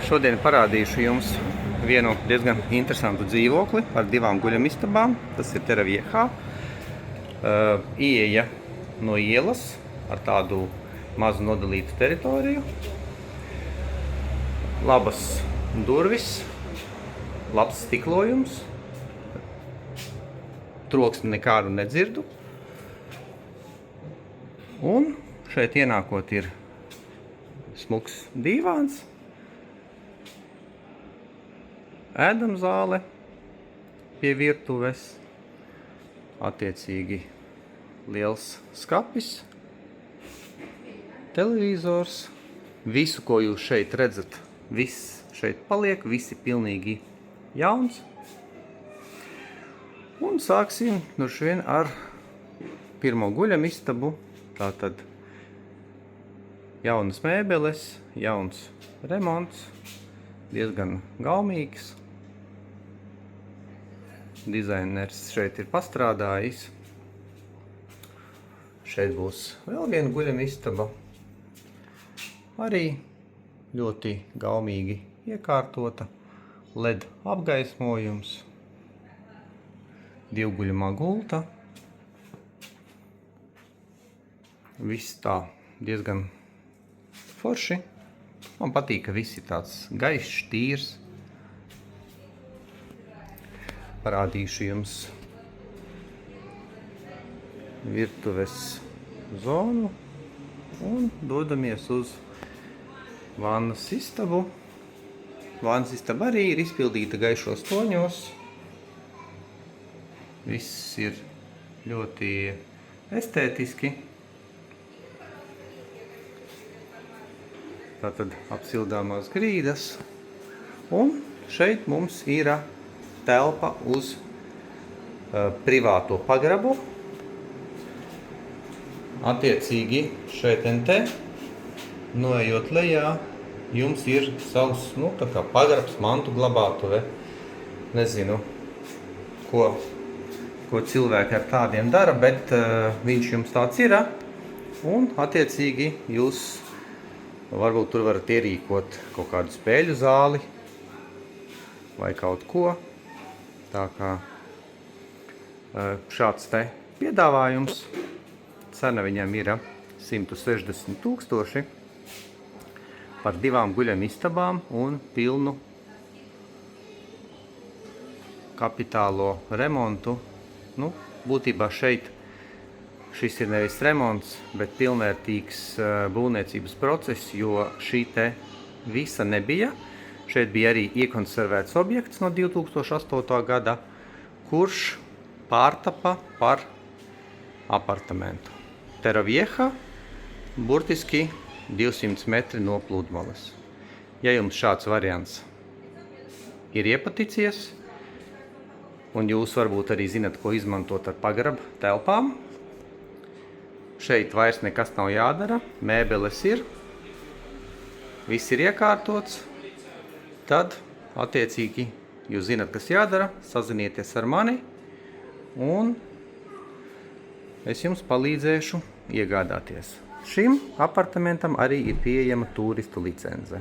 Šodien parādīšu jums vienu diezgan interesantu dzīvokli ar 2 guļamistabām. Tas ir Terravieja. Ieeja no ielas ar tādu mazu nodalītu teritoriju. Labas durvis, labs stiklojums. Troksni nekādu nedzirdu. Un šeit ienākot ir smuks dīvāns, ēdamzāle pie virtuves, attiecīgi liels skapis, televizors. Visu, ko jūs šeit redzat, viss šeit paliek, visi pilnīgi jauns. Un sāksim droši vien ar pirmo guļamistabu. Tātad jaunas mēbeles, jauns remonts, diezgan gaumīgs. Dizainers šeit ir pastrādājis. Šeit būs vēl viena guļamistaba. Arī ļoti gaumīgi iekārtota. LED apgaismojums. Divguļamā gulta. Viss tā diezgan forši. Man patīk, ka viss ir tāds gaišs, tīrs. Parādīšu jums virtuves zonu un dodamies uz vannas istabu. Vannas istaba arī ir izpildīta gaišos toņos. Viss ir ļoti estētiski. Tātad apsildāmās grīdas. Un šeit mums ir telpa uz privāto pagrabu. Attiecīgi šeit te, noejot lejā, jums ir savs, tā kā pagrabs, mantu glabātuve. Nezinu, ko cilvēki ar tādiem dara, bet viņš jums tāds ir. Un attiecīgi jūs varbūt tur varat ierīkot kaut kādu spēļu zāli vai kaut ko. Tā kā šāds te piedāvājums. Cena viņam ir 160 000 par 2 guļamistabām un pilnu kapitālo remontu. Būtībā šeit šis ir nevis remonts, bet pilnvērtīgs būvniecības process, jo šī te visa nebija. Šeit bija arī iekonservēts objekts no 2008. gada, kurš pārtapa par apartamentu. Terravieja, burtiski 200 metri no pludmales. Ja jums šāds variants ir iepaticies, un jūs varbūt arī zinat, ko izmantot ar pagrabu telpām, šeit vairs nekas nav jādara, mēbeles ir, viss ir iekārtots, tad attiecīgi jūs zinat, kas jādara, sazinieties ar mani, un es jums palīdzēšu iegādāties. Šim apartamentam arī ir pieejama turistu licence.